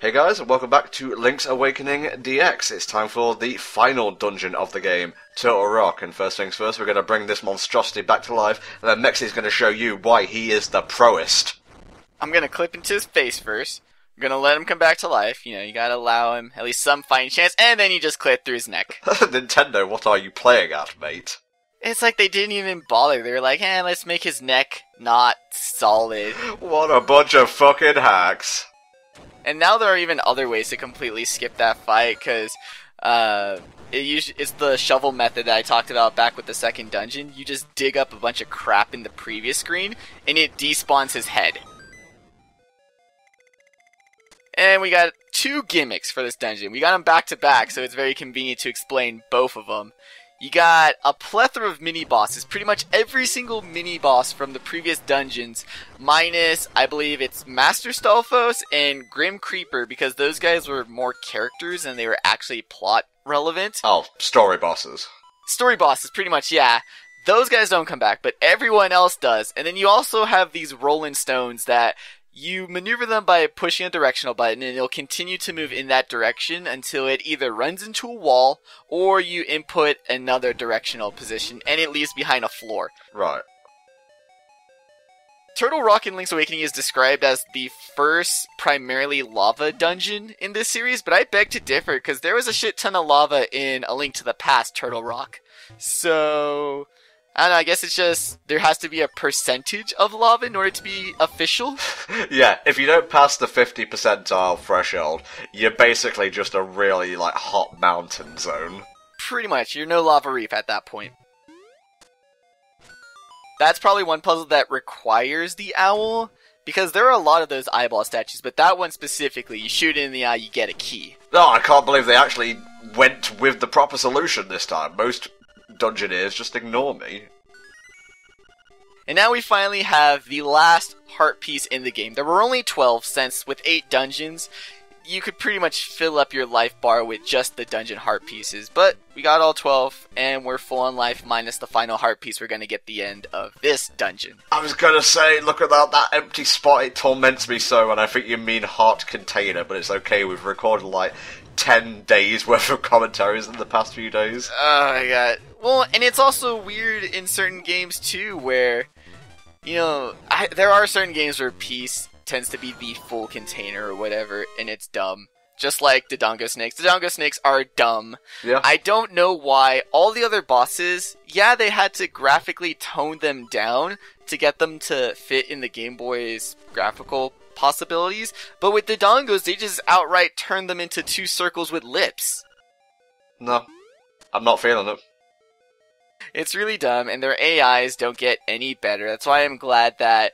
Hey guys, and welcome back to Link's Awakening DX. It's time for the final dungeon of the game, Turtle Rock, and first things first, we're going to bring this monstrosity back to life, and then Mexi's going to show you why he is the proest. I'm going to clip into his face first. I'm going to let him come back to life. You know, you got to allow him at least some fighting chance, and then you just clip through his neck. Nintendo, what are you playing at, mate? It's like they didn't even bother. They were like, let's make his neck not solid. What a bunch of fucking hacks. And now there are even other ways to completely skip that fight, because it's the shovel method that I talked about back with the second dungeon. You just dig up a bunch of crap in the previous screen, and it despawns his head. And we got two gimmicks for this dungeon. We got them back to back, so it's very convenient to explain both of them. You got a plethora of mini-bosses, pretty much every single mini-boss from the previous dungeons, minus, I believe it's Master Stalfos and Grim Creeper, because those guys were more characters and they were actually plot relevant. Oh, story bosses. Story bosses, pretty much, yeah. Those guys don't come back, but everyone else does. And then you also have these Rolling Stones that you maneuver them by pushing a directional button, and it'll continue to move in that direction until it either runs into a wall, or you input another directional position, and it leaves behind a floor. Right. Turtle Rock in Link's Awakening is described as the first primarily lava dungeon in this series, but I beg to differ, because there was a shit ton of lava in A Link to the Past Turtle Rock. So I don't know, I guess it's just, there has to be a percentage of lava in order to be official. Yeah, if you don't pass the 50 percentile threshold, you're basically just a really, hot mountain zone. Pretty much, you're no lava reef at that point. That's probably one puzzle that requires the owl, because there are a lot of those eyeball statues, but that one specifically, you shoot it in the eye, you get a key. No, I can't believe they actually went with the proper solution this time. Most dungeoneers just ignore me. And now we finally have the last heart piece in the game. There were only 12, since with 8 dungeons, you could pretty much fill up your life bar with just the dungeon heart pieces. But we got all 12, and we're full on life minus the final heart piece we're going to get at the end of this dungeon. I was going to say, look at that empty spot, it torments me so, and I think you mean heart container, but it's okay, we've recorded 10 days worth of commentaries in the past few days. Oh my god. Well, and it's also weird in certain games too, where, you know, there are certain games where peace tends to be the full container or whatever, and it's dumb. Just like the Dodongo Snakes. The Dodongo Snakes are dumb. Yeah. I don't know why all the other bosses, yeah, they had to graphically tone them down to get them to fit in the Game Boy's graphical possibilities, but with the Dodongos, they just outright turned them into 2 circles with lips. No, I'm not feeling it. It's really dumb, and their AIs don't get any better. That's why I'm glad that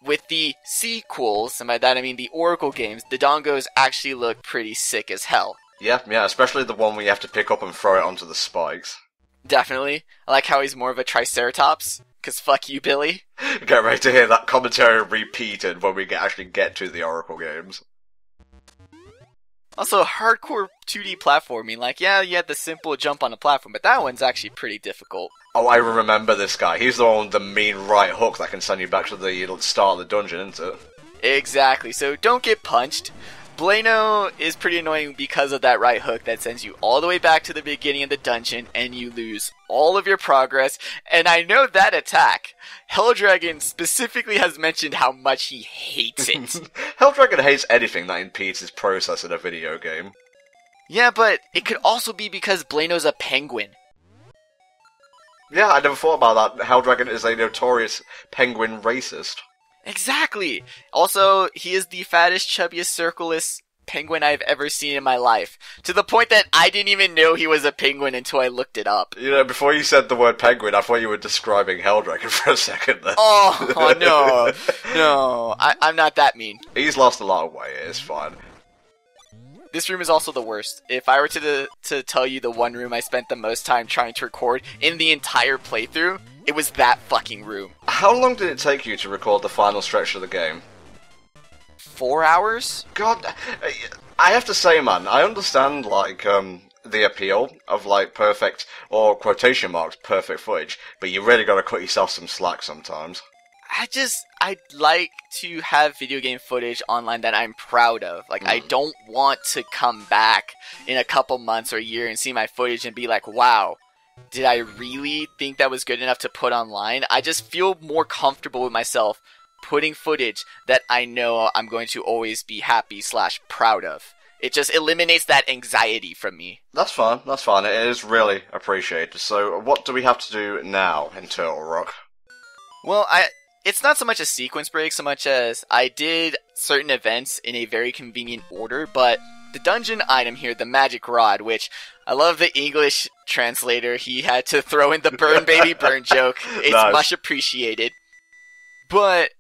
with the sequels, and by that I mean the Oracle games, the Dodongos actually look pretty sick as hell. Yeah, especially the one where you have to pick up and throw it onto the spikes. Definitely. I like how he's more of a Triceratops, because fuck you, Billy. Get ready to hear that commentary repeated when we actually get to the Oracle games. Also, hardcore 2D platforming, yeah, you had the simple jump on a platform, but that one's actually pretty difficult. Oh, I remember this guy. He's the one with the mean right hook that can send you back to the start of the dungeon, isn't it? Exactly, so don't get punched. Blano is pretty annoying because of that right hook that sends you all the way back to the beginning of the dungeon, and you lose all of your progress. And I know that attack, Helldragon specifically has mentioned how much he hates it. Helldragon hates anything that impedes his process in a video game. Yeah, but it could also be because Blano's a penguin. Yeah, I never thought about that. Helldragon is a notorious penguin racist. Exactly! Also, he is the fattest, chubbiest, circleless penguin I've ever seen in my life. To the point that I didn't even know he was a penguin until I looked it up. You know, before you said the word penguin, I thought you were describing Helldragon for a second there. Oh no. I'm not that mean. He's lost a lot of weight, it's fine. This room is also the worst. If I were to tell you the one room I spent the most time trying to record in the entire playthrough, it was that fucking room. How long did it take you to record the final stretch of the game? 4 hours? God, I have to say, man, I understand, the appeal of, perfect, or quotation marks, perfect footage, but you really gotta cut yourself some slack sometimes. I'd like to have video game footage online that I'm proud of. Like, I don't want to come back in a couple months or a year and see my footage and be like, wow, did I really think that was good enough to put online? I just feel more comfortable with myself putting footage that I know I'm going to always be happy / proud of. It just eliminates that anxiety from me. That's fine, that's fine. It is really appreciated. So what do we have to do now in Turtle Rock? Well, it's not so much a sequence break so much as I did certain events in a very convenient order, but the dungeon item here, the magic rod, which I love the English translator, he had to throw in the burn baby burn joke. It's Nice. Much appreciated. But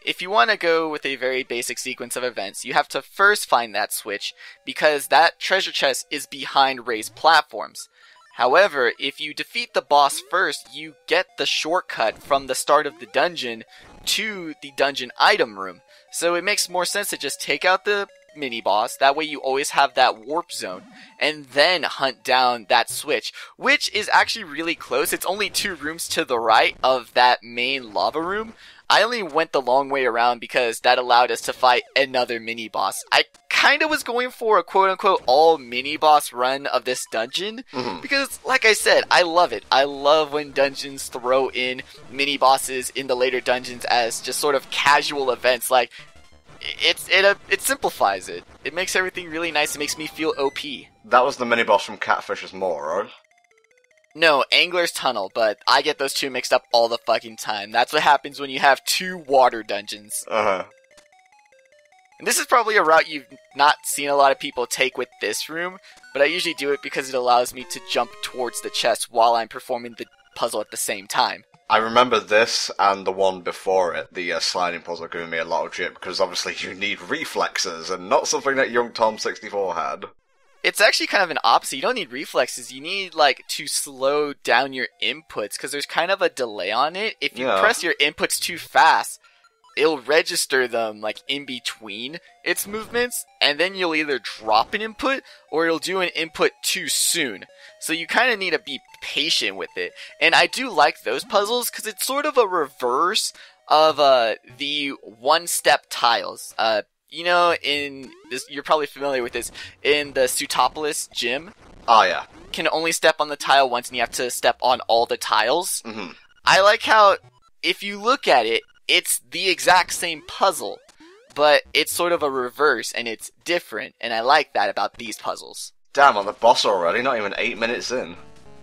if you want to go with a very basic sequence of events, you have to first find that switch because that treasure chest is behind raised platforms. However, if you defeat the boss first, you get the shortcut from the start of the dungeon to the dungeon item room. So it makes more sense to just take out the mini-boss, that way you always have that warp zone, and then hunt down that switch, which is actually really close. It's only 2 rooms to the right of that main lava room. I only went the long way around because that allowed us to fight another mini-boss. I kinda was going for a quote-unquote all mini-boss run of this dungeon, because, like I said, I love it. I love when dungeons throw in mini-bosses in the later dungeons as just sort of casual events. Like, it simplifies it. It makes everything really nice. It makes me feel OP. That was the mini-boss from Catfish's Moor, right? No, Angler's Tunnel, but I get those two mixed up all the fucking time. That's what happens when you have 2 water dungeons. Uh-huh. And this is probably a route you've not seen a lot of people take with this room, but I usually do it because it allows me to jump towards the chest while I'm performing the puzzle at the same time. I remember this and the one before it, the sliding puzzle, giving me a lot of jip, because obviously you need reflexes, and not something that young Tom64 had. It's actually kind of an opposite. You don't need reflexes. You need, like, to slow down your inputs, because there's kind of a delay on it. If you press your inputs too fast, it'll register them, like, in between its movements, and then you'll either drop an input, or it'll do an input too soon. So you kind of need to be patient with it. And I do like those puzzles, because it's sort of a reverse of the one-step tiles. You know, in this, you're probably familiar with this, in the Sutopolis gym. Oh, yeah. You can only step on the tile once, and you have to step on all the tiles. Mm-hmm. I like how, if you look at it, it's the exact same puzzle, but it's sort of a reverse, and it's different, and I like that about these puzzles. Damn, I'm the boss already, not even 8 minutes in.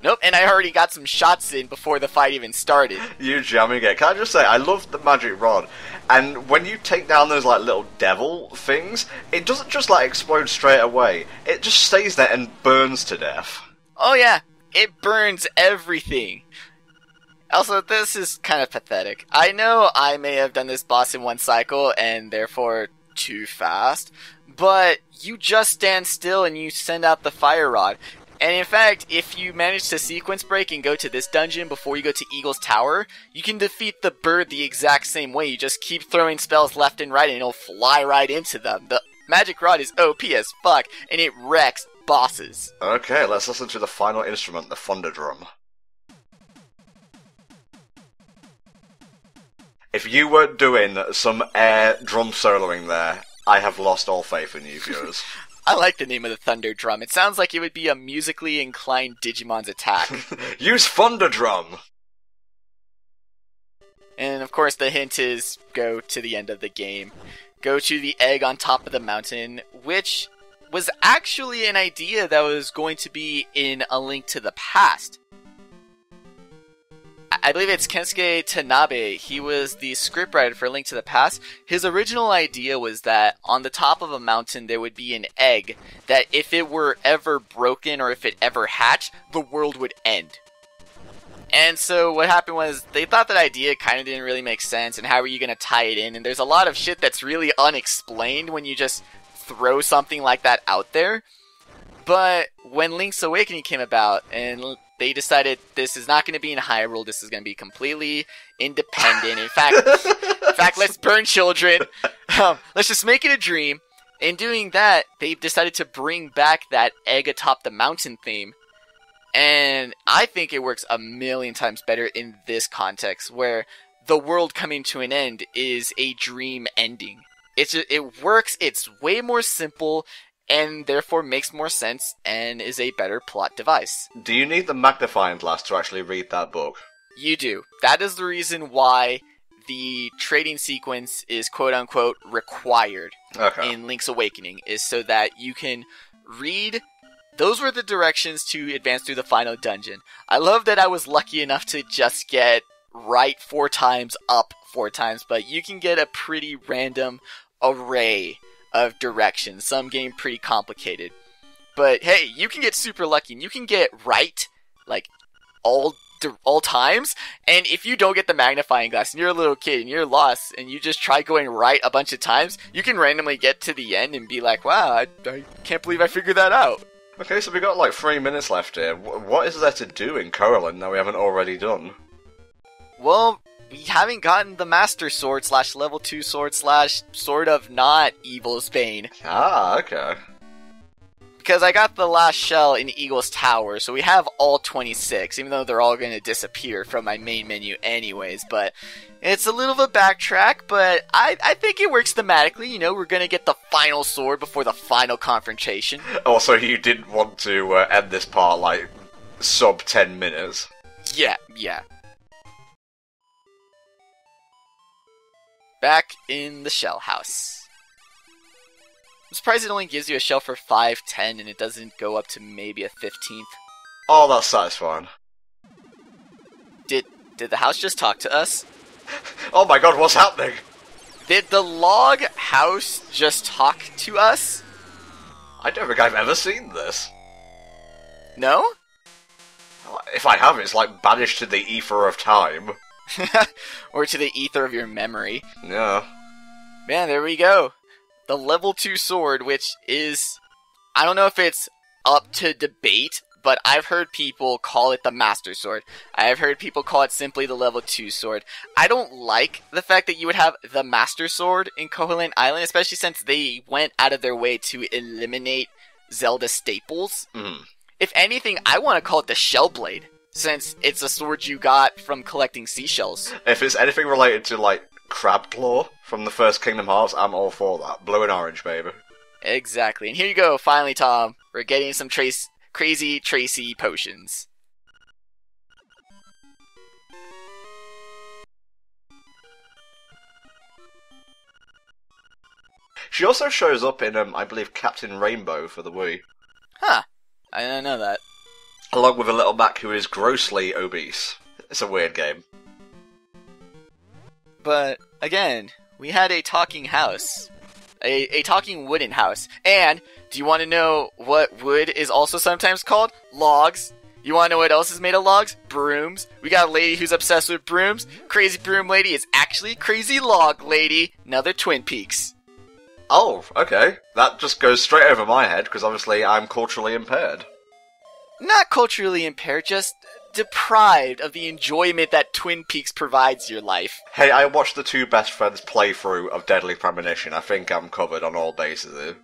Nope, and I already got some shots in before the fight even started. You jamming it. Can I just say, I love the magic rod, and when you take down those, like, little devil things, it doesn't just, like, explode straight away. It just stays there and burns to death. Oh yeah, it burns everything. Also, this is kind of pathetic. I know I may have done this boss in one cycle, and therefore too fast, but you just stand still and you send out the fire rod. And in fact, if you manage to sequence break and go to this dungeon before you go to Eagle's Tower, you can defeat the bird the exact same way. You just keep throwing spells left and right and it'll fly right into them. The magic rod is OP as fuck, and it wrecks bosses. Okay, let's listen to the final instrument, the thunder drum. If you weren't doing some air drum soloing there, I have lost all faith in you, viewers. I like the name of the Thunder Drum. It sounds like it would be a musically inclined Digimon's attack. Use Thunder Drum! And of course the hint is go to the end of the game. Go to the egg on top of the mountain, which was actually an idea that was going to be in A Link to the Past. I believe it's Kensuke Tanabe. He was the scriptwriter for A Link to the Past. His original idea was that on the top of a mountain there would be an egg that if it were ever broken or if it ever hatched, the world would end. And so what happened was they thought that idea kind of didn't really make sense, and how are you going to tie it in? And there's a lot of shit that's really unexplained when you just throw something like that out there. But when Link's Awakening came about, and they decided this is not going to be in Hyrule, this is going to be completely independent. In fact, let's burn children. Let's just make it a dream. In doing that, they decided to bring back that egg atop the mountain theme. And I think it works a million times better in this context, where the world coming to an end is a dream ending. It works, it's way more simple, and therefore makes more sense, and is a better plot device. Do you need the magnifying glass to actually read that book? You do. That is the reason why the trading sequence is quote-unquote required in Link's Awakening, is so that you can read. Those were the directions to advance through the final dungeon. I love that I was lucky enough to just get right 4 times, up 4 times, but you can get a pretty random array of directions, some getting pretty complicated. But hey, you can get super lucky, and you can get right, like, all times, and if you don't get the magnifying glass, and you're a little kid, and you're lost, and you just try going right a bunch of times, you can randomly get to the end and be like, wow, I can't believe I figured that out. Okay, so we got like 3 minutes left here. What is there to do in Coralin that we haven't already done? Well, we haven't gotten the Master Sword / level 2 sword / sort of not Evil's Bane. Ah, okay. Because I got the last shell in Eagle's Tower, so we have all 26, even though they're all going to disappear from my main menu anyways, but it's a little of a backtrack, but I think it works thematically. You know, we're going to get the final sword before the final confrontation. Also, you didn't want to end this part, like, sub 10 minutes. Yeah. Back in the shell house. I'm surprised it only gives you a shell for 5, 10, and it doesn't go up to maybe a 15th. Oh, that's satisfying. Did the house just talk to us? Oh my god, what's happening? Did the log house just talk to us? I don't think I've ever seen this. No? If I have, it's like banished to the ether of time. Or to the ether of your memory. Yeah. Man, there we go. The level 2 sword, which is, I don't know if it's up to debate, but I've heard people call it the Master Sword. I've heard people call it simply the level 2 sword. I don't like the fact that you would have the Master Sword in Koholint Island, especially since they went out of their way to eliminate Zelda staples. If anything, I want to call it the Shell Blade, since it's a sword you got from collecting seashells. If it's anything related to, like, crab claw from the first Kingdom Hearts, I'm all for that. Blue and orange, baby. Exactly. And here you go, finally, Tom. We're getting some crazy Tracy potions. She also shows up in, I believe, Captain Rainbow for the Wii. Huh. I didn't know that. Along with a little Mac who is grossly obese. It's a weird game. But, again, we had a talking house. A talking wooden house. And, do you want to know what wood is also sometimes called? Logs. You want to know what else is made of logs? Brooms. We got a lady who's obsessed with brooms. Crazy Broom Lady is actually Crazy Log Lady. Another Twin Peaks. Oh, okay. That just goes straight over my head, because obviously I'm culturally impaired. Not culturally impaired, just deprived of the enjoyment that Twin Peaks provides your life. Hey, I watched the two best friends playthrough of Deadly Premonition. I think I'm covered on all bases here.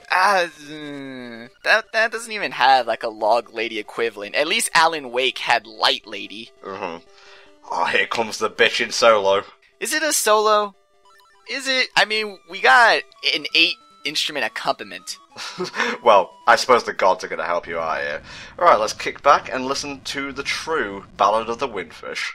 That doesn't even have like a Log Lady equivalent. At least Alan Wake had Light Lady. Oh, here comes the bitch in solo. Is it a solo? Is it? I mean, we got an 8-instrument accompaniment. Well, I suppose the gods are going to help you out here. Alright, let's kick back and listen to the true Ballad of the Windfish.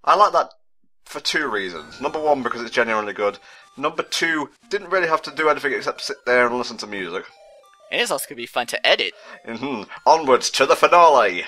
I like that for 2 reasons. Number 1, because it's genuinely good. Number 2, didn't really have to do anything except sit there and listen to music. And it's also going to be fun to edit. Onwards to the finale!